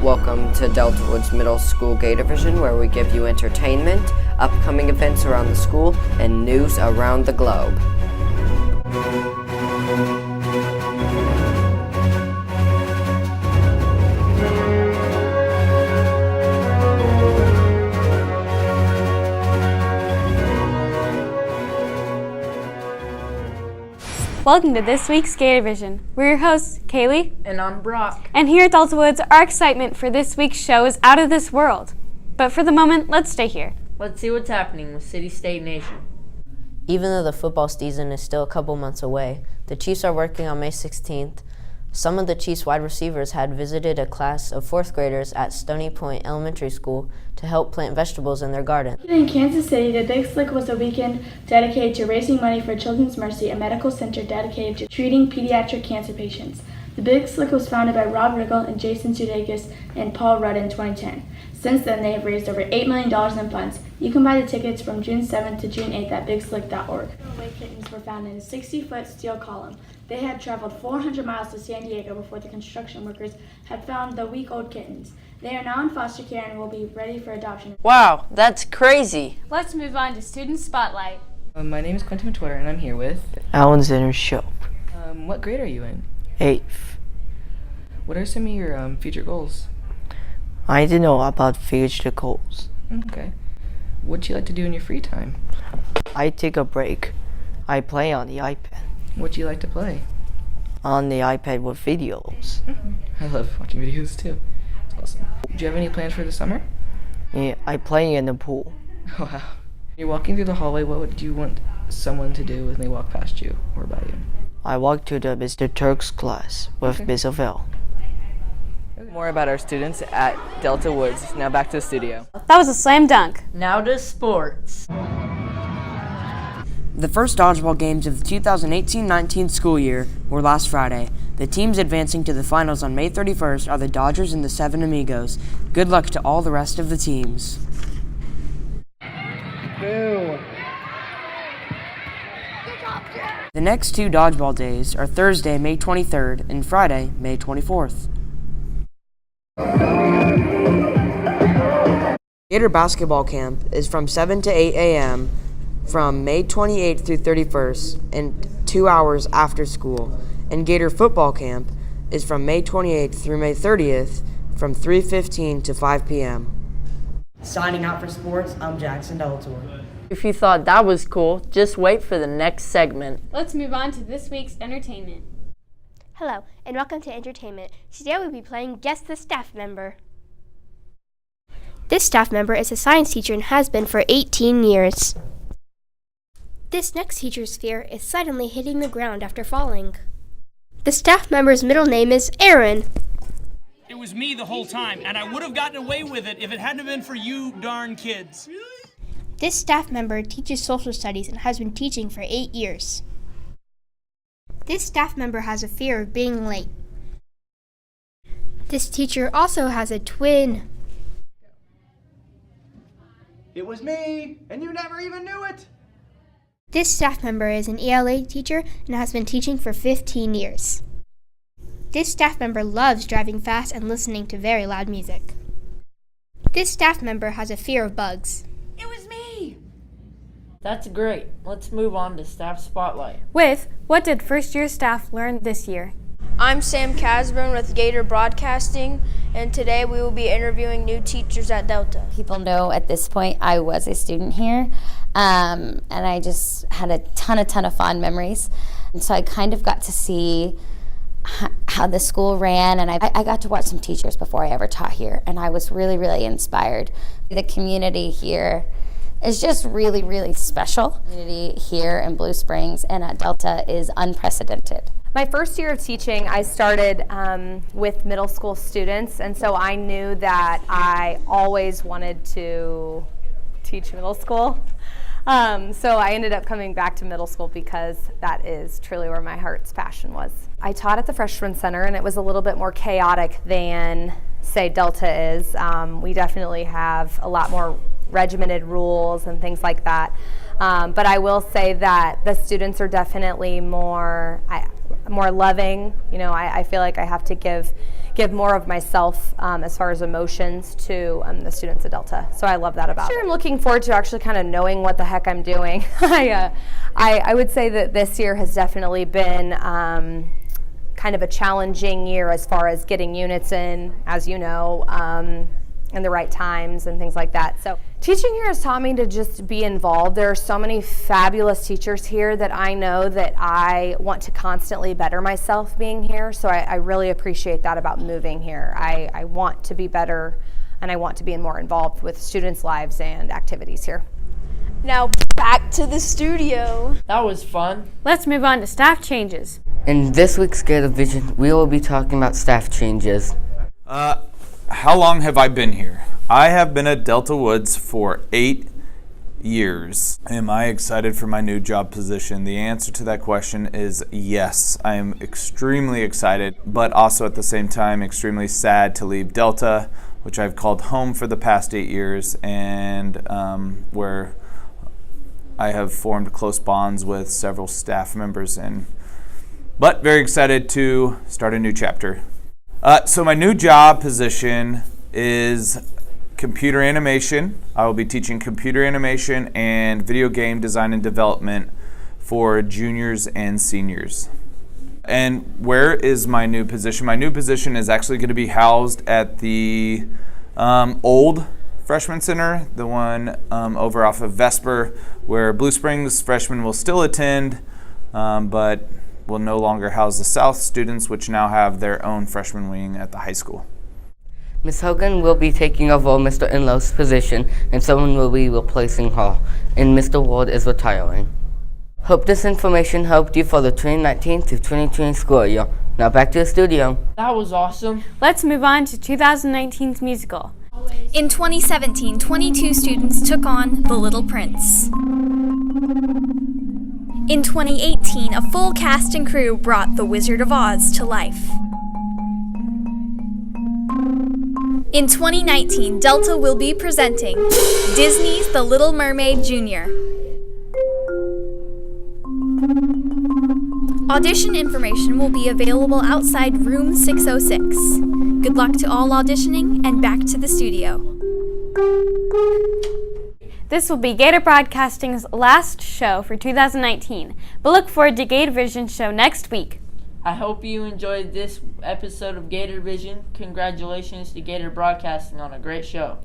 Welcome to Delta Woods Middle School Gatorvision, where we give you entertainment, upcoming events around the school, and news around the globe. Welcome to this week's Gatorvision. We're your hosts, Kaylee. And I'm Brock. And here at Delta Woods, our excitement for this week's show is out of this world. But for the moment, let's stay here. Let's see what's happening with City, State, Nation. Even though the football season is still a couple months away, the Chiefs are working on May 16th. Some of the Chiefs wide receivers had visited a class of 4th graders at Stony Point Elementary School to help plant vegetables in their garden. In Kansas City, the Big Slick was a weekend dedicated to raising money for Children's Mercy, a medical center dedicated to treating pediatric cancer patients. The Big Slick was founded by Rob Riggle and Jason Sudeikis and Paul Rudd in 2010. Since then, they have raised over $8 million in funds. You can buy the tickets from June 7th to June 8th at bigslick.org. Away kittens were found in a 60-foot steel column. They had traveled 400 miles to San Diego before the construction workers had found the week-old kittens. They are now in foster care and will be ready for adoption. Wow, that's crazy. Let's move on to Student Spotlight. My name is Quentin Matwara, and I'm here with... Alexander Shope. What grade are you in? 8th. What are some of your future goals? I need to know about future goals. Okay. What do you like to do in your free time? I take a break. I play on the iPad. What do you like to play? On the iPad with videos. I love watching videos too. It's awesome. Do you have any plans for the summer? Yeah, I play in the pool. Oh, wow. You're walking through the hallway. What would you want someone to do when they walk past you or by you? I walk to the Mr. Turk's class with Miss Avell. More about our students at Delta Woods. Now back to the studio. That was a slam dunk. Now to sports. The first dodgeball games of the 2018-19 school year were last Friday. The teams advancing to the finals on May 31st are the Dodgers and the Seven Amigos. Good luck to all the rest of the teams. Boo. The next two dodgeball days are Thursday, May 23rd and Friday, May 24th. Gator basketball camp is from 7 to 8 a.m. from May 28th through 31st and 2 hours after school. And Gator football camp is from May 28th through May 30th from 3:15 to 5 p.m. Signing out for sports, I'm Jackson Delator. If you thought that was cool, just wait for the next segment. Let's move on to this week's entertainment. Hello, and welcome to Entertainment. Today we'll be playing Guess the Staff Member. This staff member is a science teacher and has been for 18 years. This next teacher's fear is suddenly hitting the ground after falling. The staff member's middle name is Aaron. It was me the whole time, and I would have gotten away with it if it hadn't been for you darn kids. This staff member teaches social studies and has been teaching for 8 years. This staff member has a fear of being late. This teacher also has a twin. It was me, and you never even knew it. This staff member is an ELA teacher and has been teaching for 15 years. This staff member loves driving fast and listening to very loud music. This staff member has a fear of bugs. It was me. That's great. Let's move on to Staff Spotlight. With what did first-year staff learn this year? I'm Sam Casburn with Gator Broadcasting, and today we will be interviewing new teachers at Delta. People know at this point I was a student here, and I just had a ton of fond memories. And so I kind of got to see how the school ran, and I got to watch some teachers before I ever taught here, and I was really inspired. The community here is just really special. The community here in Blue Springs and at Delta is unprecedented. My first year of teaching, I started with middle school students, and so I knew that I always wanted to teach middle school. So I ended up coming back to middle school because that is truly where my heart's passion was. I taught at the Freshman Center, and it was a little bit more chaotic than, say, Delta is. We definitely have a lot more regimented rules and things like that. But I will say that the students are definitely more loving. You know, I feel like I have to give give more of myself as far as emotions to the students at Delta. So I love that about it. I'm looking forward to actually kind of knowing what the heck I'm doing. I would say that this year has definitely been kind of a challenging year as far as getting units in, as you know, in the right times and things like that. So teaching here has taught me to just be involved. There are so many fabulous teachers here that I know that I want to constantly better myself being here. So I really appreciate that about moving here. I want to be better, and I want to be more involved with students' lives and activities here. Now back to the studio. That was fun. Let's move on to staff changes. In this week's Gatorvision, we will be talking about staff changes. How long have I been here? I have been at Delta Woods for 8 years. Am I excited for my new job position? The answer to that question is yes. I am extremely excited, but also at the same time extremely sad to leave Delta, which I've called home for the past 8 years, and where I have formed close bonds with several staff members, but very excited to start a new chapter. So my new job position is computer animation. I will be teaching computer animation and video game design and development for juniors and seniors. And where is my new position? My new position is actually going to be housed at the old Freshman Center, the one over off of Vesper, where Blue Springs freshmen will still attend, but will no longer house the South students, which now have their own freshman wing at the high school. Ms. Hogan will be taking over Mr. Inlow's position, and someone will be replacing her, and Mr. Ward is retiring. Hope this information helped you for the 2019 to 2020 school year. Now back to the studio. That was awesome. Let's move on to 2019's musical. In 2017, 22 students took on The Little Prince. In 2018, a full cast and crew brought The Wizard of Oz to life. In 2019, Delta will be presenting Disney's The Little Mermaid Jr. Audition information will be available outside room 606. Good luck to all auditioning, and back to the studio. This will be Gator Broadcasting's last show for 2019, but look forward to Gatorvision's show next week. I hope you enjoyed this episode of Gatorvision. Congratulations to Gator Broadcasting on a great show.